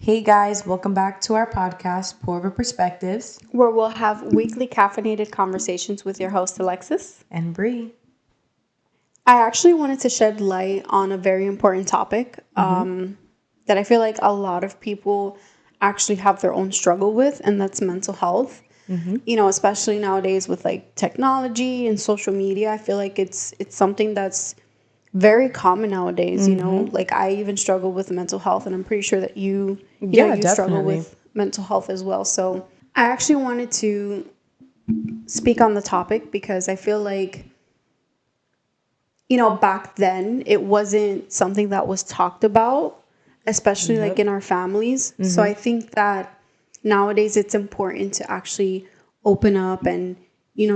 Hey guys, welcome back to our podcast, Pour Over Perspectives. Where we'll have weekly caffeinated conversations with your host, Alexis. And Bree. I actually wanted to shed light on a very important topic that I feel like a lot of people actually have their own struggle with, and that's mental health. You know, especially nowadays with like technology and social media, I feel like it's something that's very common nowadays. You know, like I even struggle with mental health, and I'm pretty sure that you struggle Definitely. with mental health as well. So I actually wanted to speak on the topic because I feel like, back then it wasn't something that was talked about, especially like in our families. So I think that nowadays it's important to actually open up and,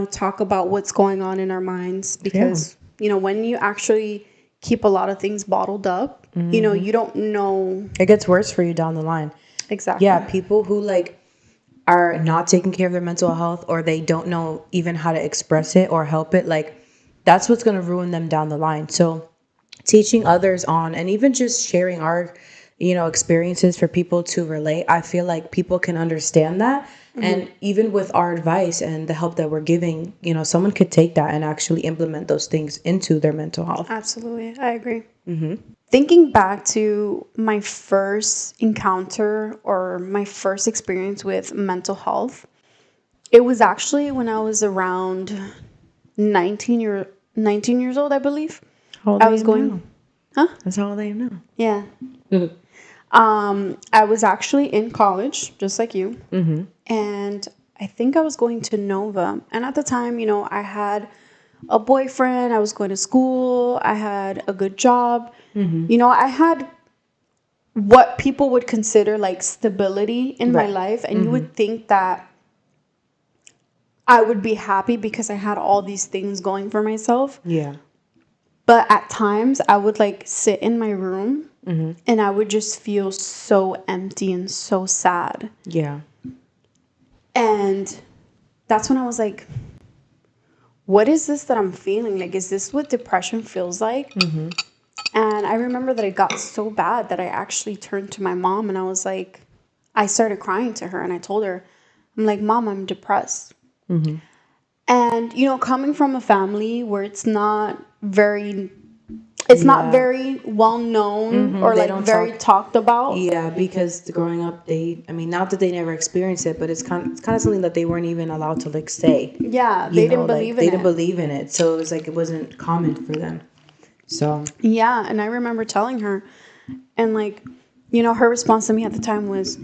talk about what's going on in our minds Yeah. because, when you actually keep a lot of things bottled up, you don't know It gets worse for you down the line. exactly. Yeah, people who are not taking care of their mental health or they don't know even how to express it or help it, that's what's going to ruin them down the line. So teaching others on and even just sharing our experiences for people to relate, I feel like people can understand that. And even with our advice and the help that we're giving, someone could take that and actually implement those things into their mental health. Absolutely. I agree. Thinking back to my first encounter or my first experience with mental health, it was actually when I was around 19 years old, I believe. How old I are was you going, now? huh? That's how old I am now. Yeah. I was actually in college, just like you. And I think I was going to Nova. And at the time, I had a boyfriend, I was going to school, I had a good job. I had what people would consider like stability in my Right. life. And you would think that I would be happy because I had all these things going for myself. Yeah. But at times I would like sit in my room and I would just feel so empty and so sad. Yeah. And that's when I was like, what is this that I'm feeling? Like, is this what depression feels like? And I remember that it got so bad that I actually turned to my mom and I was like, I started crying to her and I told her, I'm like, Mom, I'm depressed. And, coming from a family where it's not very Yeah. well known or They like don't very talk. talked about. Yeah, because growing up, not that they never experienced it, but it's kind of something that they weren't even allowed to say. Yeah, they didn't believe They in didn't it. believe in it, so it was like it wasn't common for them. So Yeah, and I remember telling her, and like, her response to me at the time was,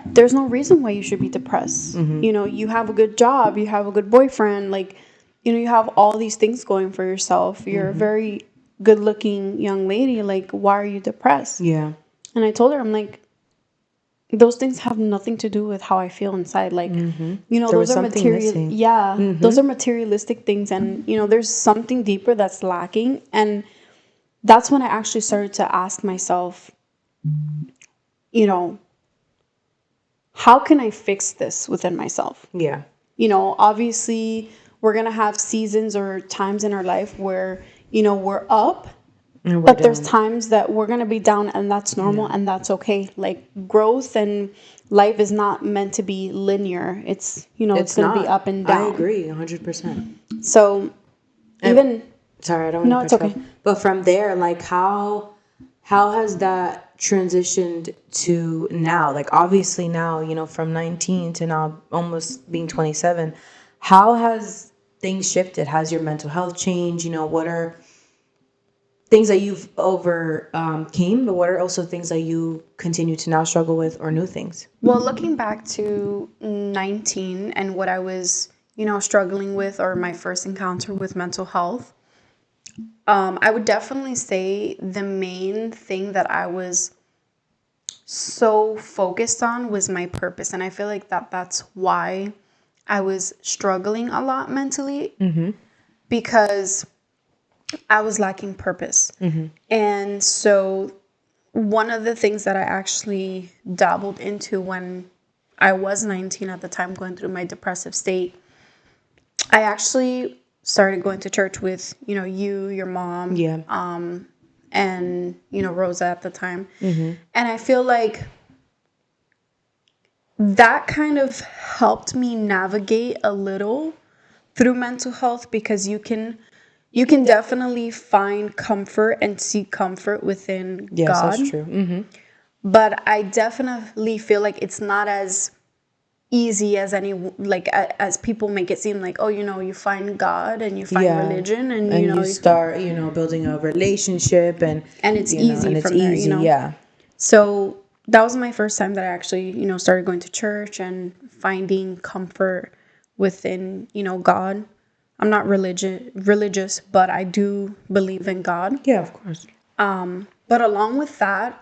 there's no reason why you should be depressed. You have a good job, you have a good boyfriend, like, you have all these things going for yourself. You're a very good looking young lady. Like, why are you depressed? yeah, And I told her, I'm like, those things have nothing to do with how I feel inside. Like, there was those are something material. missing. Yeah, those are materialistic things. And, there's something deeper that's lacking. And that's when I actually started to ask myself, you know, how can I fix this within myself? Yeah, Obviously, we're going to have seasons or times in our life where, we're up, and we're but there's down. times that we're going to be down, and that's normal Yeah. and that's okay. Like, growth and life is not meant to be linear. It's, it's going to be up and I down. agree, 100%. So, And even, sorry, I don't no, want it's to cut you okay. off. But from there, how has that transitioned to now? Like obviously now, from 19 to now almost being 27, how has things shifted? Has your mental health changed? What are things that you've overcame, but what are also things that you continue to now struggle with or new things? Well, looking back to 19 and what I was, struggling with or my first encounter with mental health, I would definitely say the main thing that I was so focused on was my purpose. And I feel like that's why I was struggling a lot mentally because I was lacking purpose. And so one of the things that I actually dabbled into when I was 19 at the time, going through my depressive state, I actually started going to church with, you, your mom, Yeah. and, Rosa at the time. And I feel like that kind of helped me navigate a little through mental health, because you can definitely find comfort and seek comfort within Yes, that's God. true. Mm-hmm. But I definitely feel like it's not as easy as as people make it seem. Like, oh, you find God and you find Yeah. religion, and And you start, building a relationship and it's easy and it's from there, easy. Yeah. So that was my first time that I actually, started going to church and finding comfort within, God. I'm not religious, but I do believe in God. Yeah, of course. But along with that,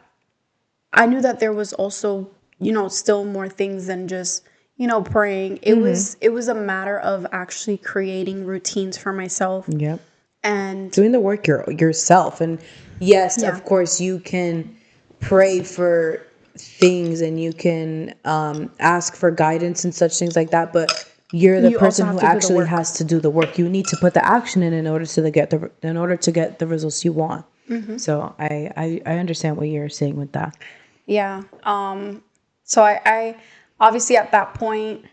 I knew that there was also, still more things than just, praying. It was a matter of actually creating routines for myself. Yep. And Doing the work yourself. And yes, yeah, of course, you can pray for things and you can ask for guidance and such things like that, but you're the you also person have who to do the actually work. has to do the work. You need to put the action in order to get the results you want. So I understand what you're saying with that. Yeah. So I obviously at that point,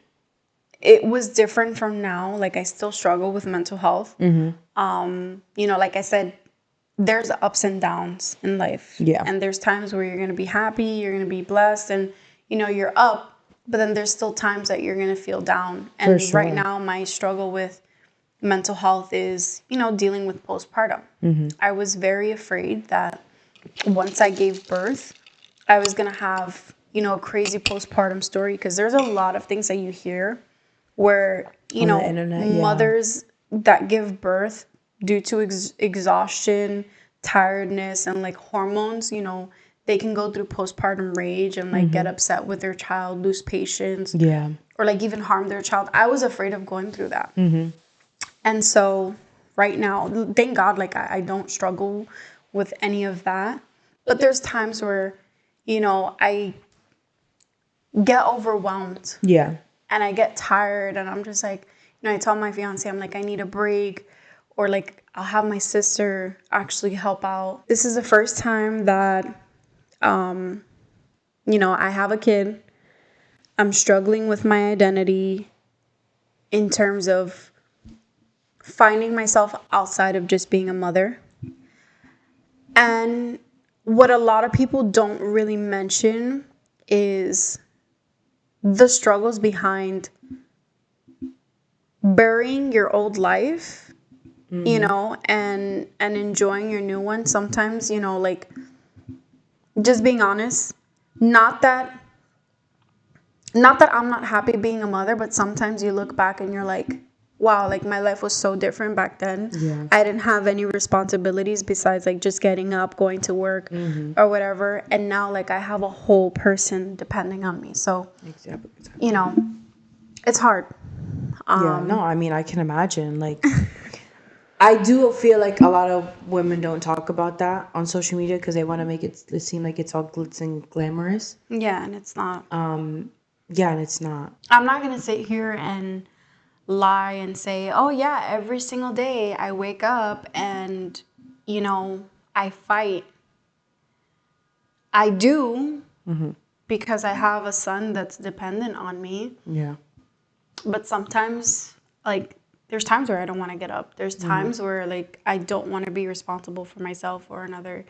it was different from now. Like, I still struggle with mental health. Like I said, there's ups and downs in life. Yeah. And there's times where you're going to be happy, you're going to be blessed, and, you're up. But then there's still times that you're going to feel down. For And right sure. now, my struggle with mental health is, dealing with postpartum. I was very afraid that once I gave birth, I was going to have, a crazy postpartum story, because there's a lot of things that you hear where, On the internet, yeah. mothers that give birth due to exhaustion, tiredness, and like hormones, they can go through postpartum rage and like get upset with their child, lose patience, Yeah. or like even harm their child. I was afraid of going through that. And so right now, thank God, like I don't struggle with any of that. But there's times where, I get overwhelmed Yeah. and I get tired, and I'm just like, I tell my fiance, I'm like, I need a break, or like I'll have my sister actually help out. This is the first time that, I have a kid. I'm struggling with my identity in terms of finding myself outside of just being a mother. And what a lot of people don't really mention is the struggles behind burying your old life, and enjoying your new one. Sometimes, like, just being honest, not that I'm not happy being a mother, but sometimes you look back and you're like, wow, like my life was so different back then. Yeah. I didn't have any responsibilities besides like just getting up, going to work, or whatever. And now like I have a whole person depending on me. So, Exactly. it's hard. Yeah, no, I mean, I can imagine. Like, I do feel like a lot of women don't talk about that on social media because they want to make it seem like it's all glitz and glamorous. Yeah, and it's not. Yeah, and it's not. I'm not going to sit here and lie and say, oh, yeah, every single day I wake up and, I fight. I do, because I have a son that's dependent on me. Yeah. But sometimes, like, there's times where I don't want to get up. There's times where, like, I don't want to be responsible for myself or another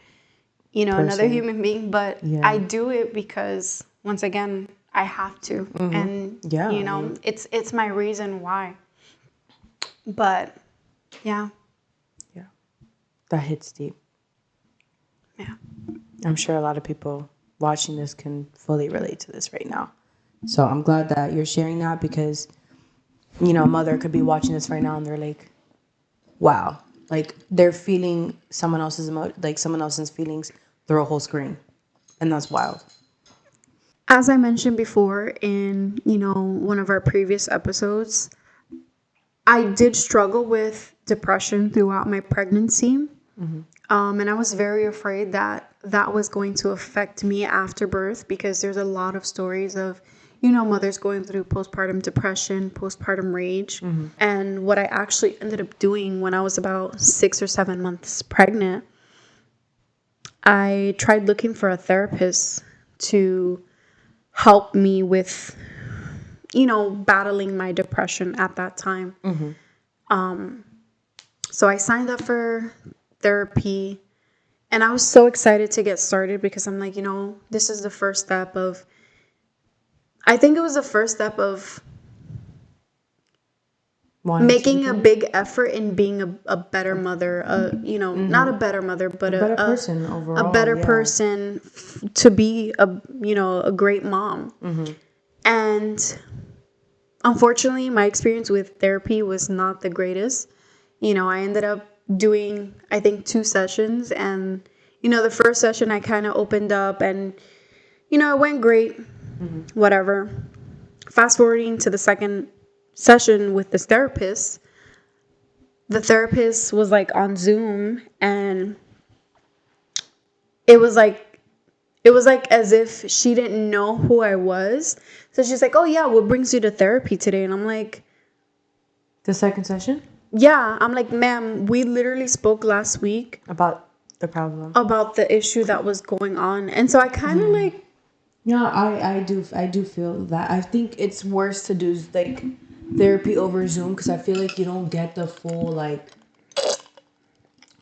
Person. human being. But Yeah. I do it because, once again, I have to. And, Yeah, I mean- it's my reason why. But, yeah. Yeah. That hits deep. Yeah. I'm sure a lot of people watching this can fully relate to this right now. So I'm glad that you're sharing that because, a mother could be watching this right now and they're like, wow. Like, they're feeling someone else's feelings through a whole screen. And that's wild. As I mentioned before in, one of our previous episodes, I did struggle with depression throughout my pregnancy. And I was very afraid that that was going to affect me after birth, because there's a lot of stories of, mothers going through postpartum depression, postpartum rage. And what I actually ended up doing when I was about 6 or 7 months pregnant, I tried looking for a therapist to help me with, battling my depression at that time. So I signed up for therapy, and I was so excited to get started because I'm like, this is the first step of, I think it was the first step of making a big effort in being a better mother, not a better mother, but a better person overall. a better person to be a great mom. And unfortunately, my experience with therapy was not the greatest. I ended up doing, I think, 2 sessions, and the first session I kind of opened up, and it went great, whatever. Fast forwarding to the second session with this therapist, the therapist was like on Zoom, and it was like as if she didn't know who I was. So she's like, "Oh yeah, what brings you to therapy today?" And I'm like, the second session? Yeah, I'm like, "Ma'am, we literally spoke last week About the problem, about the issue that was going on." And so I kind of like, yeah, I do feel that. I think it's worse to do like therapy over Zoom because I feel like you don't get the full like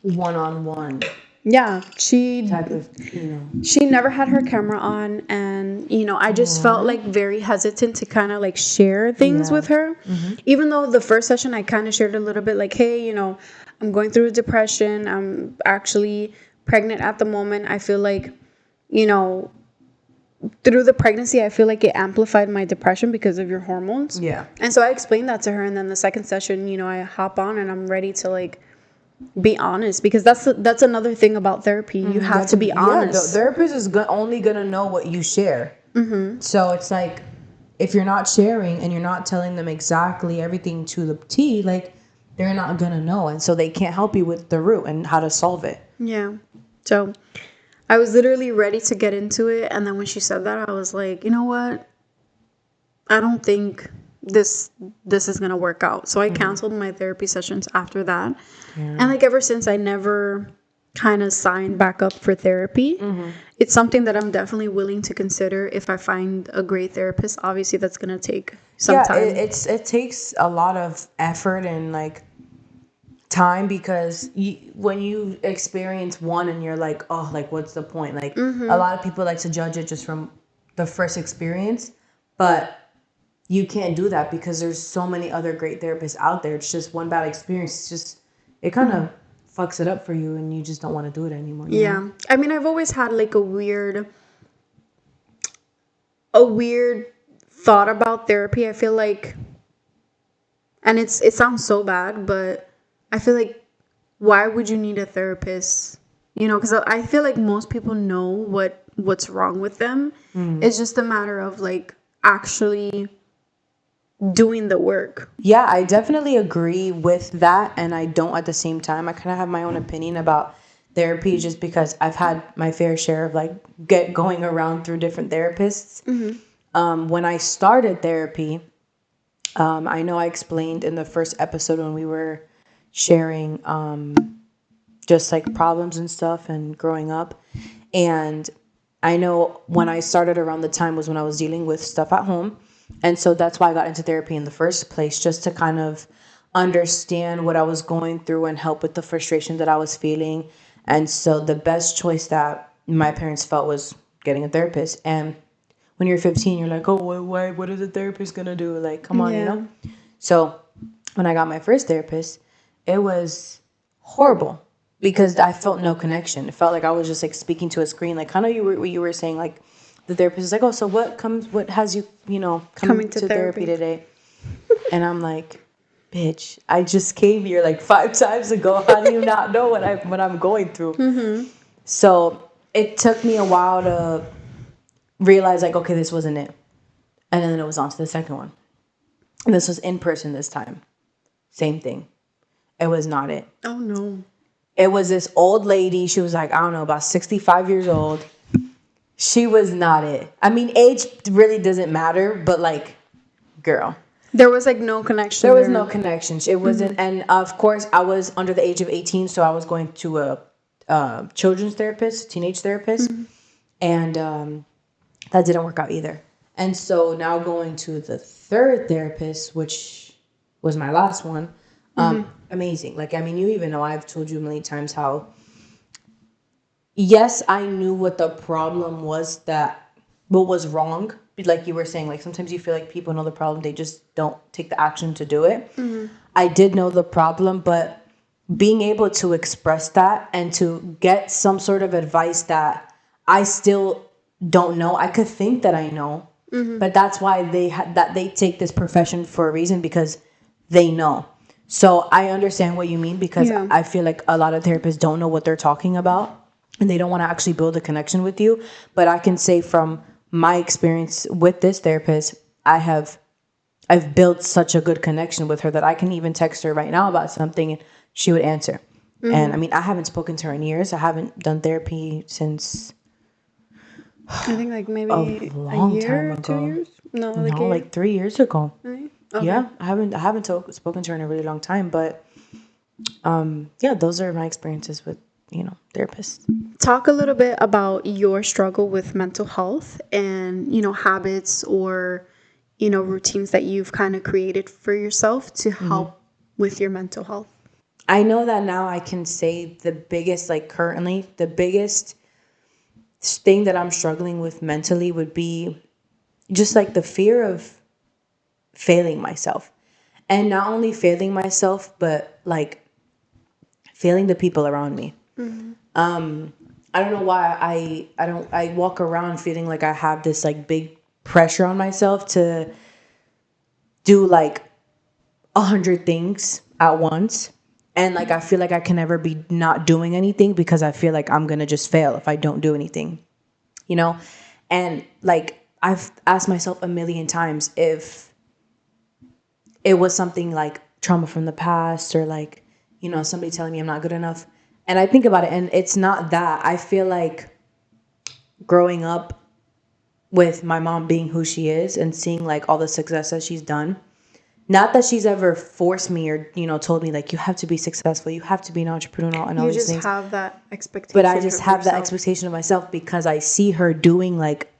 one-on-one yeah, type of, she never had her camera on, and I just felt like very hesitant to kind of like share things with her. Even though the first session I kind of shared a little bit like, hey, I'm going through a depression, I'm actually pregnant at the moment. I feel like through the pregnancy I feel like it amplified my depression because of your hormones. Yeah. And so I explained that to her, and then the second session I hop on and I'm ready to like be honest, because that's another thing about therapy. You have to be honest. Yeah, the therapist is only gonna know what you share. So it's like, if you're not sharing and you're not telling them exactly everything to the T, like they're not gonna know, and so they can't help you with the root and how to solve it. Yeah. So I was literally ready to get into it, and then when she said that, I was like, you know what? I don't think this is gonna work out. So I canceled my therapy sessions after that. And like ever since, I never kind of signed back up for therapy. It's something that I'm definitely willing to consider if I find a great therapist. Obviously that's gonna take some time. It takes a lot of effort and like time, because when you experience one and you're like, oh, like what's the point? Like a lot of people like to judge it just from the first experience, but you can't do that because there's so many other great therapists out there. It's just one bad experience. It's just, it kind of fucks it up for you, and you just don't want to do it anymore. You know? I mean, I've always had like a weird thought about therapy. I feel like, and it sounds so bad, but I feel like, why would you need a therapist? Because I feel like most people know what's wrong with them. It's just a matter of like actually doing the work. Yeah, I definitely agree with that, and I don't at the same time. I kind of have my own opinion about therapy just because I've had my fair share of like going around through different therapists. When I started therapy, I know I explained in the first episode when we were sharing just like problems and stuff and growing up, and I know when I started around the time was when I was dealing with stuff at home. And so that's why I got into therapy in the first place, just to kind of understand what I was going through and help with the frustration that I was feeling. And so the best choice that my parents felt was getting a therapist. And when you're 15, you're like, oh, what is a therapist going to do? Like, come on, So when I got my first therapist, it was horrible because I felt no connection. It felt like I was just like speaking to a screen. Like kind of what you were saying, like, the therapist is like, oh, so what has you, coming to therapy today? And I'm like, bitch, I just came here like 5 times ago. How do you not know what I'm going through? So it took me a while to realize like, okay, this wasn't it. And then it was on to the second one. And this was in person this time. Same thing. It was not it. Oh, no. It was this old lady. She was like, I don't know, about 65 years old. She was not it. I mean, age really doesn't matter, but like, girl. There was like no connection. There was no connection. It wasn't, and of course, I was under the age of 18, so I was going to a children's therapist, teenage therapist, and that didn't work out either. And so now going to the third therapist, which was my last one, amazing. Like, I mean, you even know I've told you a million times how, yes, I knew what the problem was, that what was wrong. Like you were saying, like sometimes you feel like people know the problem, they just don't take the action to do it. I did know the problem, but being able to express that and to get some sort of advice that I still don't know. I could think that I know, but that's why that they take this profession for a reason, because they know. So I understand what you mean, because Yeah. I feel like a lot of therapists don't know what they're talking about and they don't want to actually build a connection with you. But I can say from my experience with this therapist, I've built such a good connection with her that I can even text her right now about something and she would answer. And I mean, I haven't spoken to her in years. I haven't done therapy since I think like a maybe a long time year, two ago. years. No, like No, a year. like 3 years ago. Right? Okay. Yeah, I haven't spoken to her in a really long time. But yeah, those are my experiences with therapists. Talk a little bit about your struggle with mental health and, habits or, routines that you've kind of created for yourself to help with your mental health. I know that now I can say the biggest, like currently, the biggest thing that I'm struggling with mentally would be just like the fear of failing myself. And not only failing myself, but like failing the people around me. I don't know why I walk around feeling like I have this like big pressure on myself to do like 100 things at once. And like I feel like I can never be not doing anything because I feel like I'm gonna just fail if I don't do anything, you know? And like I've asked myself a million times if it was something like trauma from the past or like, somebody telling me I'm not good enough. And I think about it and it's not that. I feel like growing up with my mom being who she is and seeing like all the success that she's done, not that she's ever forced me or, told me like you have to be successful, you have to be an entrepreneur and all You these just things. have that expectation. But I just of have that yourself. expectation of myself because I see her doing like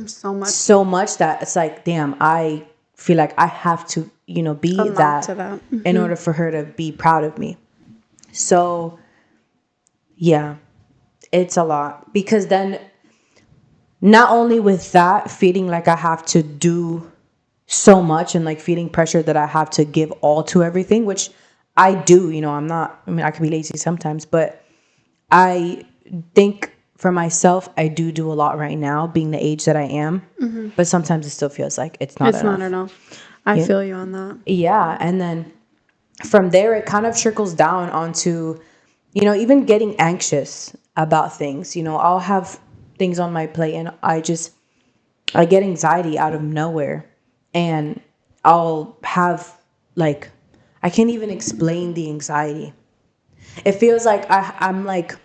So much. so much that it's like, damn, I feel like I have to, be Amount that to that. in order for her to be proud of me. So, yeah, it's a lot because then not only with that feeling like I have to do so much and like feeling pressure that I have to give all to everything, which I do, I could be lazy sometimes, but I think for myself, I do a lot right now being the age that I am, but sometimes it still feels like it's not It's enough. not enough. I Yeah. feel you on that. Yeah. And then from there, it kind of trickles down onto, even getting anxious about things. I'll have things on my plate and I get anxiety out of nowhere. And I'll have like, I can't even explain the anxiety. It feels like I'm like,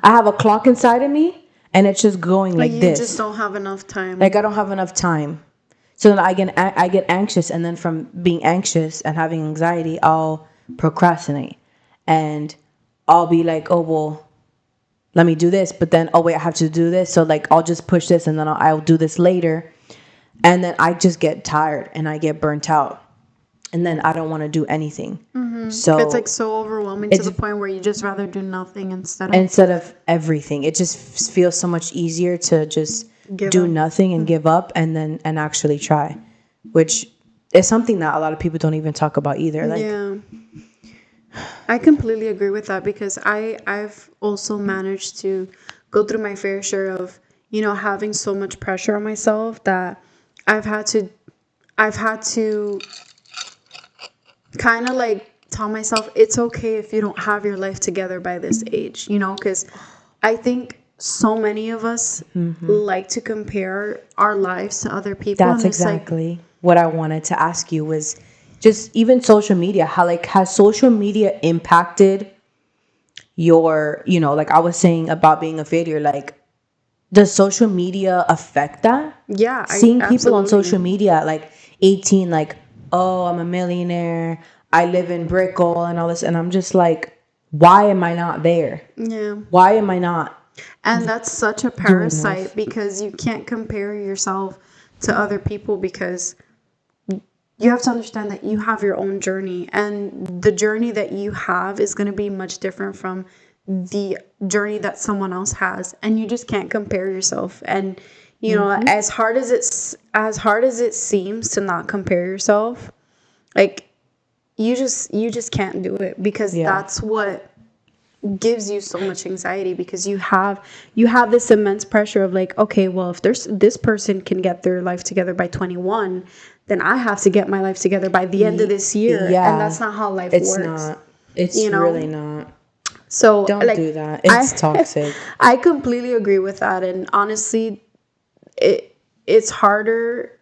I have a clock inside of me and it's just going Like like you just this. don't have enough time. Like I don't have enough time. So then I get anxious, and then from being anxious and having anxiety, I'll procrastinate, and I'll be like, oh well, let me do this, but then oh wait, I have to do this, so like I'll just push this, and then I'll do this later, and then I just get tired and I get burnt out, and then I don't want to do anything. So It's like so overwhelming to it's the point where you just rather do nothing instead of instead of everything, it just feels so much easier to just give do up. nothing and give up and actually try, which is something that a lot of people don't even talk about either. Like, Yeah. I completely agree with that because I've also managed to go through my fair share of, having so much pressure on myself that I've had to I've had to kind of like tell myself it's okay if you don't have your life together by this age, because I think so many of us like to compare our lives to other people. that's And it's like, exactly what I wanted to ask you was just even social media, how like has social media impacted your, like I was saying about being a failure, like does social media affect that? yeah, I Seeing people on social absolutely. media at like 18, like, oh, I'm a millionaire, I live in Brickell and all this, and I'm just like, why am I not there? Yeah. Why am I not And that's such a doing enough? parasite because you can't compare yourself to other people, because you have to understand that you have your own journey, and the journey that you have is going to be much different from the journey that someone else has, and you just can't compare yourself. And you know, as hard as it seems to not compare yourself, like you just can't do it, because Yeah. that's what gives you so much anxiety, because you have this immense pressure of like, okay, well, if there's this person can get their life together by 21, then I have to get my life together by the end of this year, and Yeah. that's not how life It's works, not. It's you really know. not. So Don't do like, that. I It's toxic. I completely agree with that, and honestly, it's harder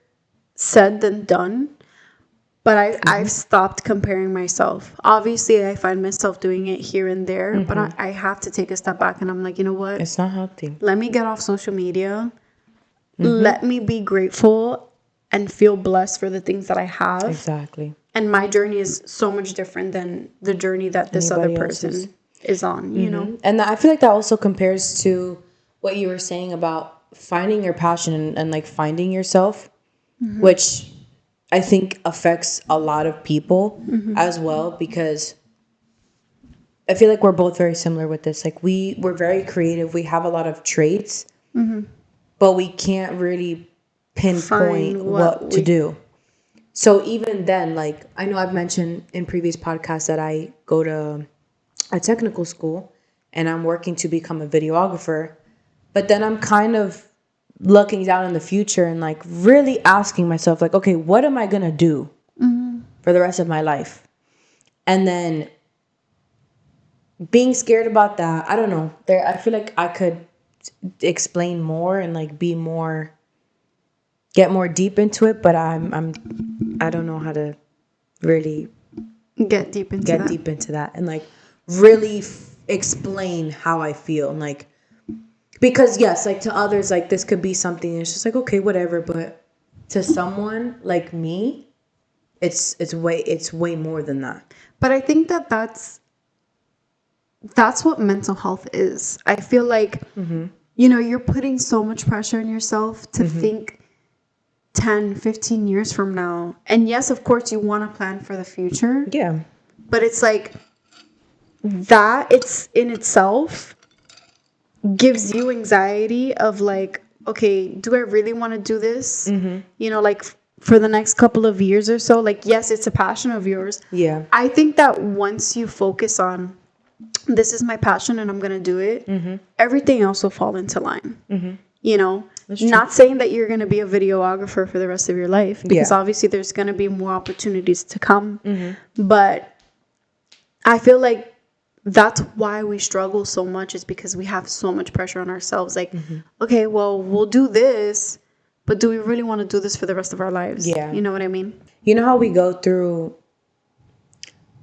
said than done. But I've stopped comparing myself. Obviously, I find myself doing it here and there, but I have to take a step back, and I'm like, you know what? It's not healthy. Let me get off social media. Let me be grateful and feel blessed for the things that I have. Exactly. And my journey is so much different than the journey that this other Anybody else's. person is on, you know? And I feel like that also compares to what you were saying about finding your passion and like finding yourself, which I think affects a lot of people as well, because I feel like we're both very similar with this. Like we're very creative. We have a lot of traits, but we can't really pinpoint Find what to do. So even then, like I know I've mentioned in previous podcasts that I go to a technical school and I'm working to become a videographer, but then I'm kind of looking down in the future and like really asking myself like, okay, what am I going to do for the rest of my life? And then being scared about that, I don't know. I feel like I could explain more and like get more deep into it, but I don't know how to really Get deep into get that. deep into that and like really explain how I feel, and like, because yes, like to others, like this could be something it's just like, okay, whatever, but to someone like me, it's way more than that. But I think that that's what mental health is. I feel like, you know, you're putting so much pressure on yourself to think 10, 15 years from now. And yes, of course, you want to plan for the future. Yeah. But it's like that, it's in itself gives you anxiety of like, okay, do I really want to do this? You know, like for the next couple of years or so. Like, yes, it's a passion of yours. Yeah. I think that once you focus on, this is my passion and I'm going to do it, everything else will fall into line. You know, not saying that you're going to be a videographer for the rest of your life, because obviously there's going to be more opportunities to come. But I feel like that's why we struggle so much, is because we have so much pressure on ourselves. Like, okay, well, we'll do this, but do we really want to do this for the rest of our lives? Yeah. You know what I mean? You know how we go through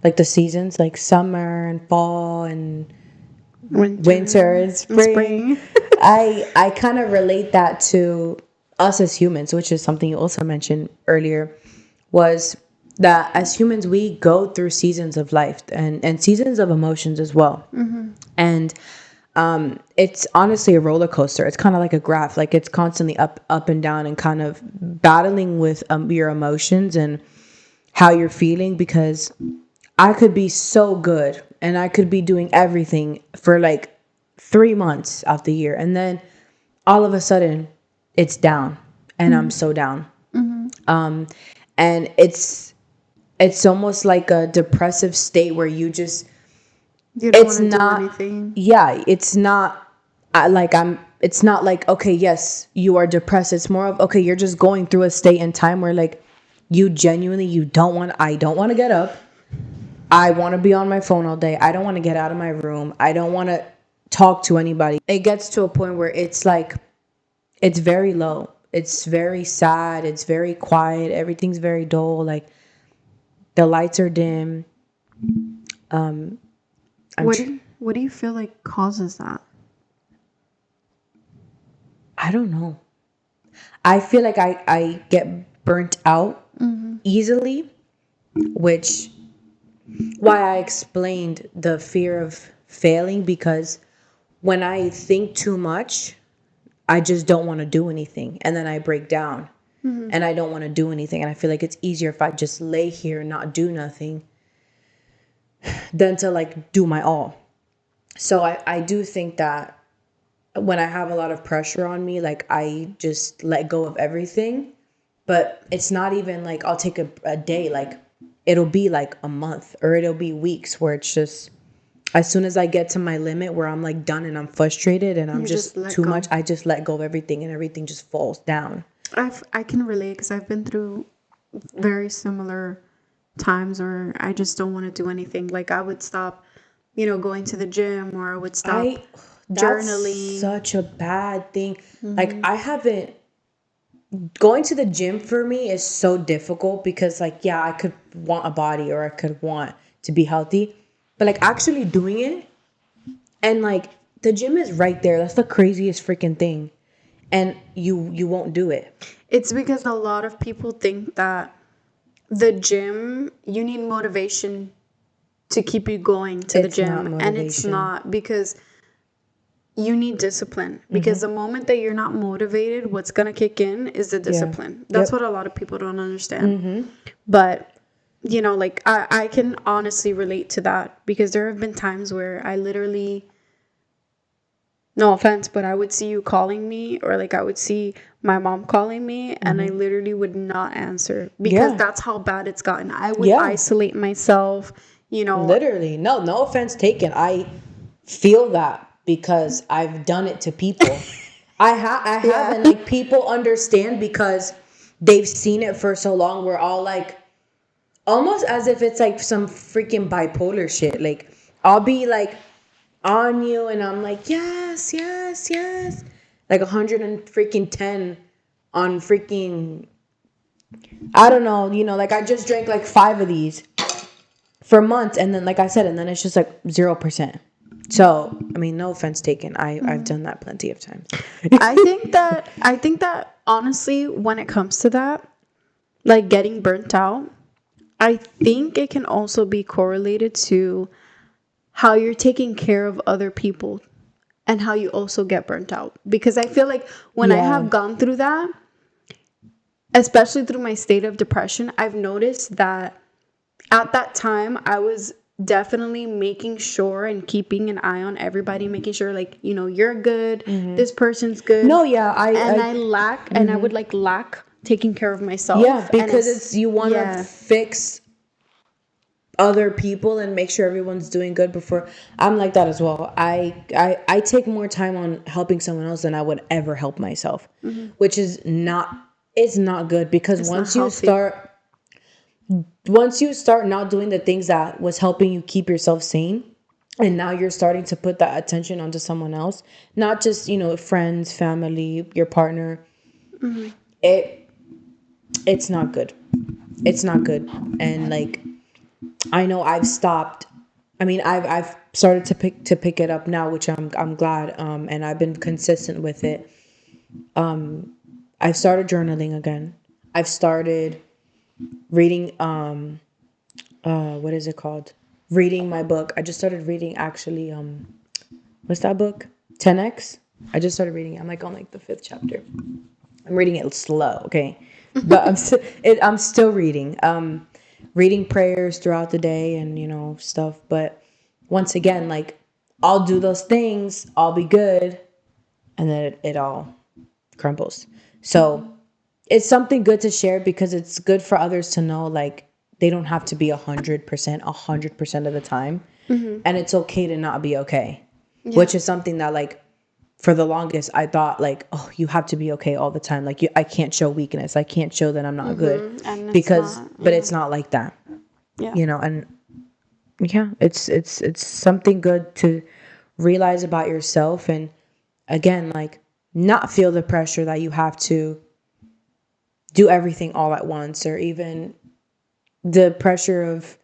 like the seasons, like summer and fall and winter and spring. I kind of relate that to us as humans, which is something you also mentioned earlier, was that as humans we go through seasons of life and seasons of emotions as well. And it's honestly a roller coaster. It's kind of like a graph, like it's constantly up and down and kind of battling with your emotions and how you're feeling, because I could be so good and I could be doing everything for like 3 months out the year, and then all of a sudden it's down and I'm so down. And it's almost like a depressive state where you just, You don't it's want to do not anything. yeah, it's not it's not like, okay, yes, you are depressed. It's more of, okay, you're just going through a state in time where like you genuinely, I don't want to get up. I want to be on my phone all day. I don't want to get out of my room. I don't want to talk to anybody. It gets to a point where it's like, it's very low. It's very sad. It's very quiet. Everything's very dull. Like the lights are dim. What do you feel like causes that? I don't know. I feel like I get burnt out easily, which why I explained the fear of failing, because when I think too much, I just don't want to do anything and then I break down. and I don't want to do anything. And I feel like it's easier if I just lay here and not do nothing than to like do my all. So I do think that when I have a lot of pressure on me, like I just let go of everything. But it's not even like I'll take a day, like it'll be like a month or it'll be weeks where it's just as soon as I get to my limit where I'm like done and I'm frustrated and I'm You just just let too go. much, I just let go of everything and everything just falls down. I can relate because I've been through very similar times where I just don't want to do anything. Like I would stop, going to the gym, or I would stop I That's journaling. such a bad thing. Like I haven't going to the gym for me is so difficult because like yeah, I could want a body or I could want to be healthy, but like actually doing it and like the gym is right there. That's the craziest freaking thing. And you won't do it. It's because a lot of people think that the gym, you need motivation to keep you going to the It's not gym. And it's motivation. not, because you need discipline. Because the moment that you're not motivated, what's going to kick in is the Yeah. discipline. That's Yep. what a lot of people don't understand. But, like I can honestly relate to that, because there have been times where I literally, no offense, but I would see you calling me, or like I would see my mom calling me, and I literally would not answer, because Yeah. that's how bad it's gotten. I would Yeah. isolate myself, Literally. No offense taken. I feel that because I've done it to people. I have Yeah. and like people understand because they've seen it for so long. We're all like almost as if it's like some freaking bipolar shit. Like I'll be like on you and I'm like, yes, yes, yes. Like 100 and freaking 10 on freaking I don't know, like I just drank like 5 of these for months and then like I said, and then it's just like 0%. So, I mean, no offense taken. I've done that plenty of times. I think that honestly, when it comes to that, like getting burnt out, I think it can also be correlated to how you're taking care of other people, and how you also get burnt out. Because I feel like when I Yeah. have gone through that, especially through my state of depression, I've noticed that at that time I was definitely making sure and keeping an eye on everybody, making sure, like, you're good, this person's good. No, yeah, And I would like lack taking care of yeah, myself. And because it's, it's you want to yeah. fix other people and make sure everyone's doing good before. I'm like that as well. I take more time on helping someone else than I would ever help myself, which is not it's not good because It's not healthy. once you start not doing the things that was helping you keep yourself sane, and now you're starting to put that attention onto someone else, not just friends, family, your partner. It it's not good. It's not good. And like I know I've stopped. I mean, I've started to pick it up now, which I'm glad. And I've been consistent with it. I've started journaling again. I've started reading. What is it called? Reading my book. I just started reading actually. What's that book? 10x. I just started reading it. I'm like on like the 5th chapter. I'm reading it slow, okay, but I'm still reading. Reading prayers throughout the day and stuff. But once again, like I'll do those things, I'll be good, and then it all crumbles. So it's something good to share because it's good for others to know like they don't have to be 100% of the time, and it's okay to not be okay, Yeah. which is something that like for the longest I thought like, oh, you have to be okay all the time, like I can't show weakness, I can't show that I'm not good, And it's because not. but Yeah. it's not like that. Yeah. And yeah, it's something good to realize about yourself, and again, like not feel the pressure that you have to do everything all at once, or even the pressure of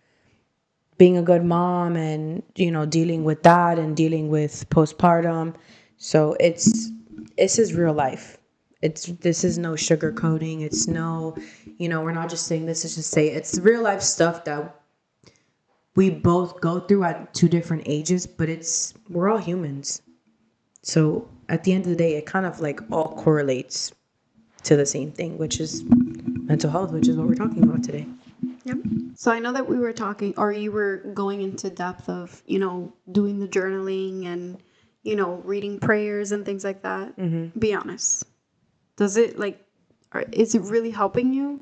being a good mom and dealing with that and dealing with postpartum. So this is real life. This is no sugarcoating. It's no, we're not just saying this is just say it's real life stuff that we both go through at 2 different ages, but we're all humans. So at the end of the day, it kind of like all correlates. to the same thing, which is mental health, which is what we're talking about today. Yep. So I know that we were talking, or you were going into depth of, doing the journaling and, reading prayers and things like that. Mm-hmm. Be honest. Does it is it really helping you?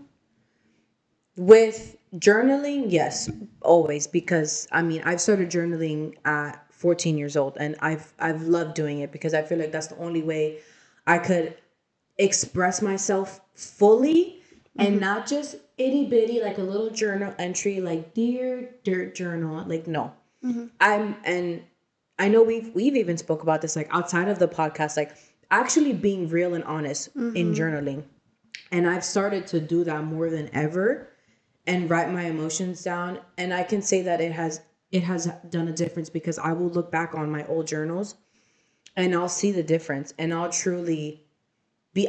With journaling, yes, always, because I've started journaling at 14 years old, and I've loved doing it because I feel like that's the only way I could express myself fully and not just itty bitty like a little journal entry like dear dirt journal. Like, no. And I know we've even spoke about this like outside of the podcast, like actually being real and honest in journaling. And I've started to do that more than ever and write my emotions down. And I can say that it has done a difference because I will look back on my old journals and I'll see the difference, and I'll truly be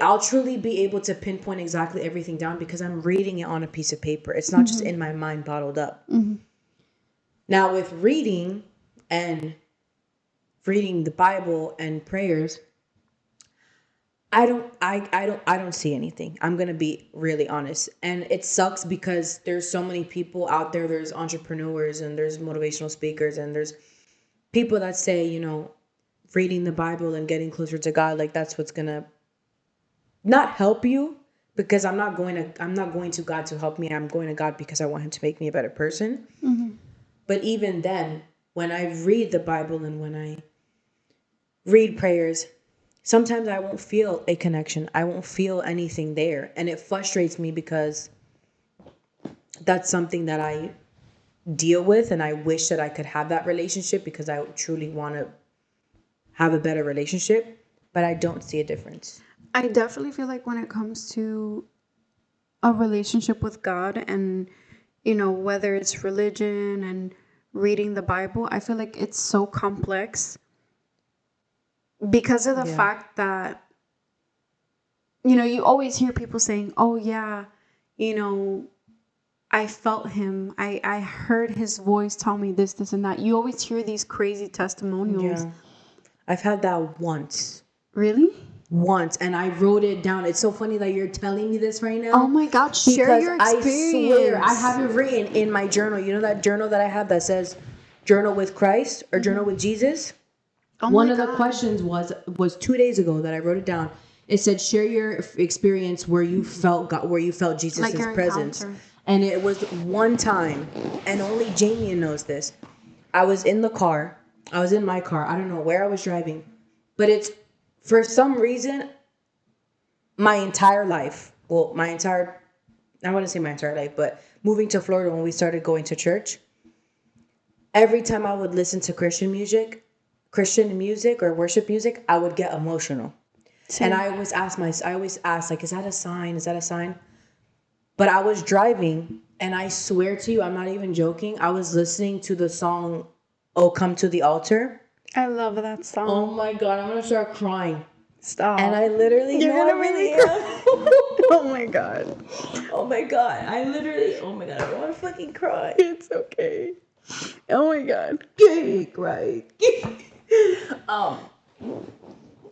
able to pinpoint exactly everything down because I'm reading it on a piece of paper. It's not just in my mind bottled up. Now with reading the Bible and prayers, I don't see anything. I'm going to be really honest. And it sucks because there's so many people out there. There's entrepreneurs and there's motivational speakers and there's people that say, reading the Bible and getting closer to God, like that's what's going to not help you, because I'm not going to God to help me. I'm going to God because I want him to make me a better person. But even then, when I read the Bible and when I read prayers, sometimes I won't feel a connection. I won't feel anything there. And it frustrates me because that's something that I deal with, and I wish that I could have that relationship because I truly want to have a better relationship, but I don't see a difference. I definitely feel like when it comes to a relationship with God and, whether it's religion and reading the Bible, I feel like it's so complex because of the fact that, you always hear people saying, oh yeah, I felt him. I heard his voice tell me this, this, and that. You always hear these crazy testimonials. Yeah. I've had that once. Really? Once, and I wrote it down. It's so funny that you're telling me this right now. Oh my God, share your experience. I swear, I have it written in my journal. You know that journal that I have that says journal with Christ or journal with Jesus? One of the questions was 2 days ago that I wrote it down. It said, share your experience where you felt God, where you felt Jesus' presence. Encounter. And it was one time, and only Jamie knows this. I was in my car. I don't know where I was driving, but it's, for some reason, my entire life, I wouldn't say my entire life, but moving to Florida when we started going to church, every time I would listen to Christian music or worship music, I would get emotional. Same. And I always ask, like, is that a sign? Is that a sign? But I was driving, and I swear to you, I'm not even joking, I was listening to the song, Oh, Come to the Altar. I love that song. Oh my God, I'm going to start crying. Stop. And I literally, You're gonna really cry. Oh my God. Oh my God. I don't want to fucking cry. It's okay. Oh my God. Right. Oh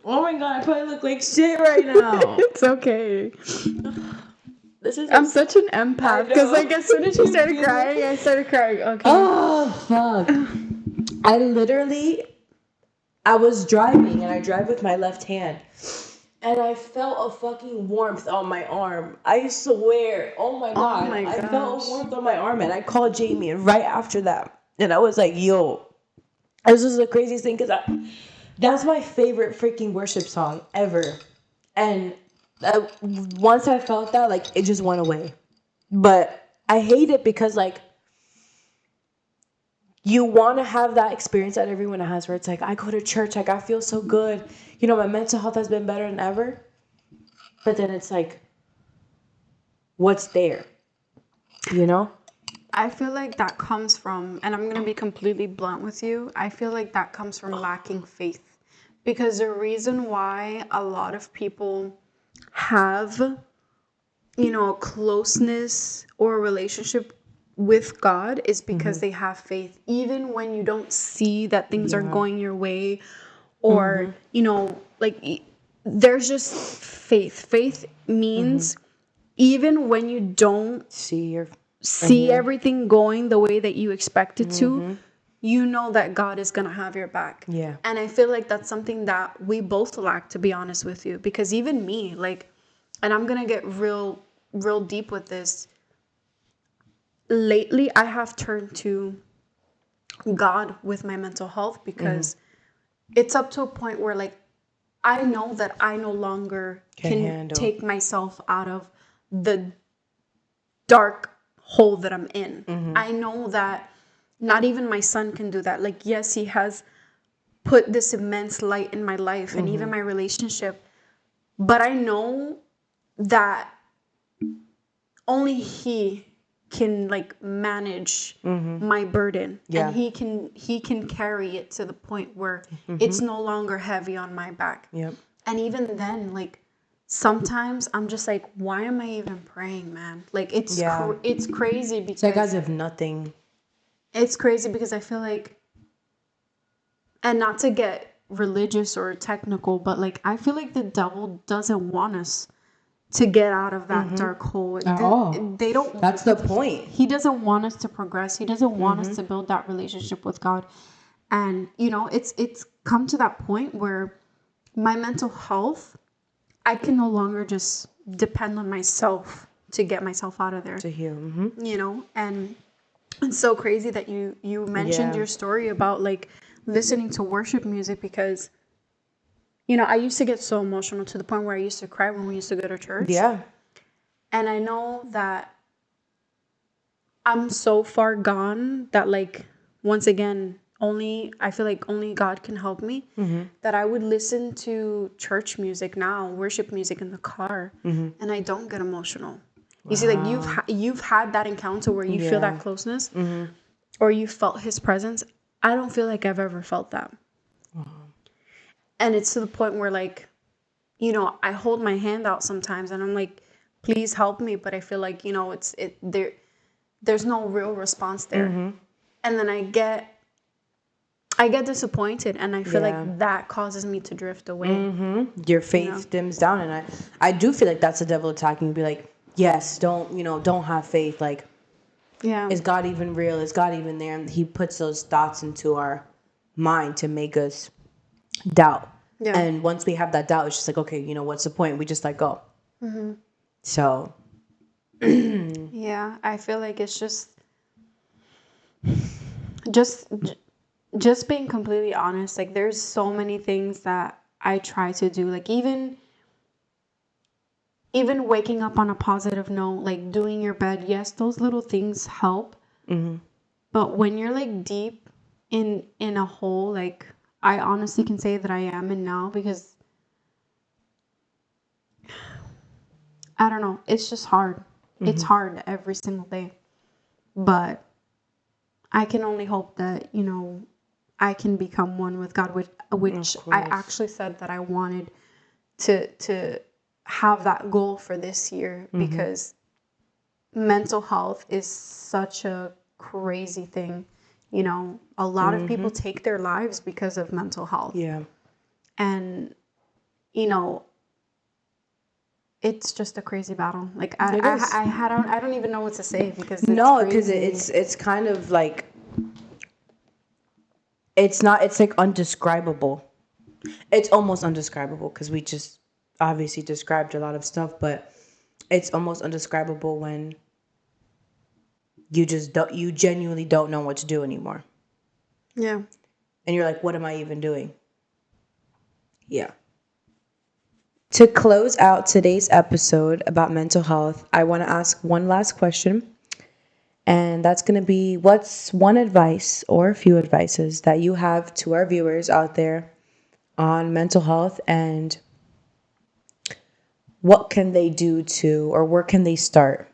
my God, I probably look like shit right now. It's okay. I'm such an empath because as soon as she started crying, I started crying. Okay. Oh fuck. I was driving, and I drive with my left hand, and I felt a fucking warmth on my arm. I swear. Oh my God. I felt a warmth on my arm, and I called Jamie, and right after that, and I was like, yo, this is the craziest thing, because that's my favorite freaking worship song ever. And once I felt that, like, it just went away. But I hate it because, like, you want to have that experience that everyone has where it's like, I go to church, like, I feel so good. My mental health has been better than ever. But then it's like, what's there? I feel like that comes from, and I'm going to be completely blunt with you, I feel like that comes from lacking faith. Because the reason why a lot of people have, a closeness or a relationship with God is because they have faith, even when you don't see that things are going your way, or there's just faith. Faith means even when you don't see everything going the way that you expect it to, you know that God is going to have your back. Yeah. And I feel like that's something that we both lack, to be honest with you, because even me, like, and I'm going to get real deep with this. Lately, I have turned to God with my mental health because it's up to a point where, like, I know that I no longer can take myself out of the dark hole that I'm in. I know that not even my son can do that. Like, yes, he has put this immense light in my life and even my relationship, but I know that only he can, like, manage my burden, and he can carry it to the point where it's no longer heavy on my back. And even then, like, sometimes I'm just like, why am I even praying, man? Like, it's crazy because It's like as if nothing. It's crazy because I feel like, and not to get religious or technical, but, like, I feel like the devil doesn't want us to get out of that dark hole. At all. They don't. That's the point. He doesn't want us to progress. He doesn't want us to build that relationship with God. And, you know, it's come to that point where my mental health, I can no longer just depend on myself to get myself out of there. To heal. You know, and it's so crazy that you mentioned your story about, like, listening to worship music, because, you know, I used to get so emotional to the point where I used to cry when we used to go to church. Yeah. And I know that I'm so far gone that, like, once again, I feel like only God can help me, that I would listen to church music now, worship music in the car, and I don't get emotional. You see, like, you've had that encounter where you feel that closeness, or you felt his presence. I don't feel like I've ever felt that. And it's to the point where, like, you know, I hold my hand out sometimes and I'm like, please help me. But I feel like, you know, there's no real response there. And then I get disappointed, and I feel like that causes me to drift away. Your faith dims down, and I do feel like that's the devil attacking you. Be like, yes, don't have faith. Like, is God even real? Is God even there? And he puts those thoughts into our mind to make us doubt. And once we have that doubt, it's just like, okay, you know, what's the point? We just let go. So. Yeah, I feel like it's just being completely honest. Like, there's so many things that I try to do. Like, even waking up on a positive note, like doing your bed. Yes, those little things help. But when you're, like, deep in a hole, like, I honestly can say that I am in now, because I don't know, it's just hard. It's hard every single day. But I can only hope that, you know, I can become one with God, which I actually said that I wanted to have that goal for this year, because mental health is such a crazy thing. You know, a lot of people take their lives because of mental health. Yeah. And, you know, it's just a crazy battle. Like, I don't even know what to say, because it's kind of like, it's like undescribable. It's almost undescribable, because we just obviously described a lot of stuff, but it's almost undescribable when you genuinely don't know what to do anymore. Yeah. And you're like, what am I even doing? Yeah. To close out today's episode about mental health, I want to ask one last question. And that's going to be, what's one advice or a few advices that you have to our viewers out there on mental health, and what can they do to, or where can they start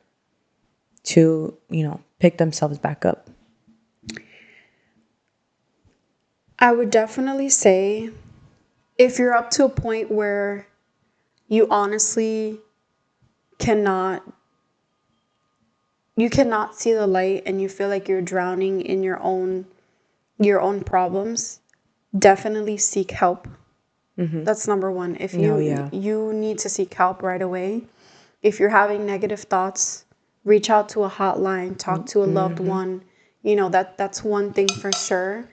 to, you know, pick themselves back up? I would definitely say, if you're up to a point where you honestly cannot see the light, and you feel like you're drowning in your own problems, definitely seek help. That's number one. If No, you yeah. you need to seek help right away. If you're having negative thoughts, reach out to a hotline, talk to a loved one. That's one thing for sure.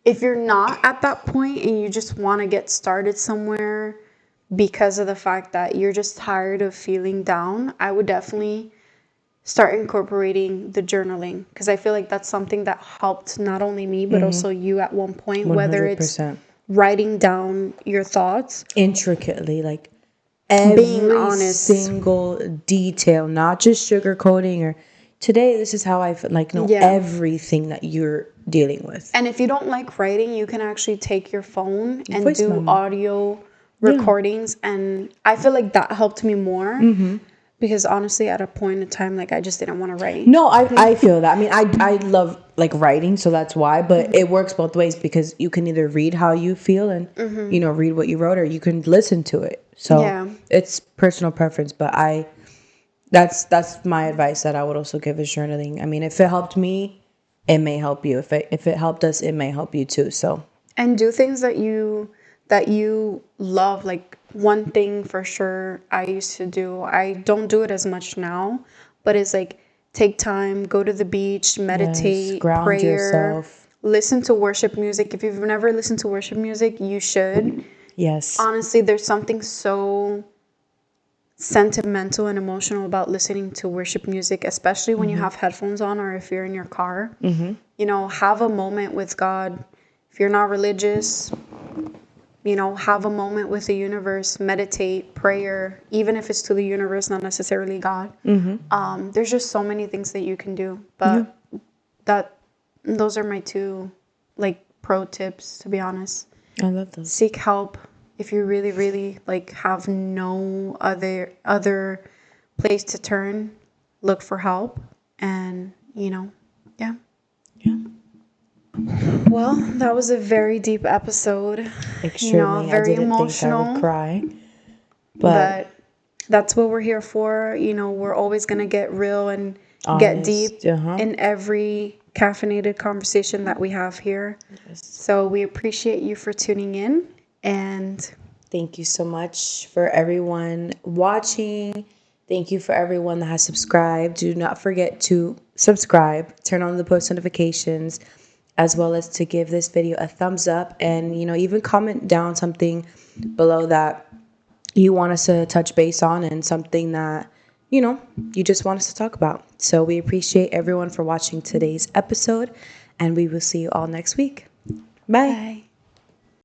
If you're not at that point and you just want to get started somewhere because of the fact that you're just tired of feeling down, I would definitely start incorporating the journaling, because I feel like that's something that helped not only me but also you at one point, whether it's 100%. writing down your thoughts, Intricately, like being every honest. single detail, not just sugarcoating or today this is how I feel, like no, Yeah. everything that you're dealing with. And if you don't like writing, you can actually take your phone and Voice do memo. audio Yeah. recordings. And I feel like that helped me more, because honestly, at a point in time, like I just didn't want to write. No, I feel that. I mean, I love like writing, so that's why. But it works both ways because you can either read how you feel and read what you wrote, or you can listen to it. So Yeah. it's personal preference. But that's my advice that I would also give is journaling. I mean, if it helped me, it may help you. If it helped us, it may help you too. So And do things that you love. Like, one thing for sure I used to do, I don't do it as much now, but it's like take time, go to the beach, yes, meditate, ground prayer, yourself. listen to worship music. If you've never listened to worship music, you should. Yes. Honestly, there's something so sentimental and emotional about listening to worship music, especially when you have headphones on or if you're in your car. Have a moment with God. If you're not religious, have a moment with the universe, meditate, prayer, even if it's to the universe, not necessarily God. There's just so many things that you can do. Yeah, But that those are my two, like, pro tips, to be honest. I love those. Seek help if you really, really like have no other place to turn. Look for help, and yeah. Yeah, Well, that was a very deep episode. extremely. I Very didn't think I would emotional, cry, but but that's what we're here for. We're always gonna get real and get honest. deep in every caffeinated conversation that we have here. So we appreciate you for tuning in, and Thank you so much for everyone watching. Thank you for everyone that has subscribed. Do not forget to subscribe, turn on the post notifications, as well as to give this video a thumbs up and, even comment down something below that you want us to touch base on and something that, you just want us to talk about. So we appreciate everyone for watching today's episode, and we will see you all next week. Bye. bye.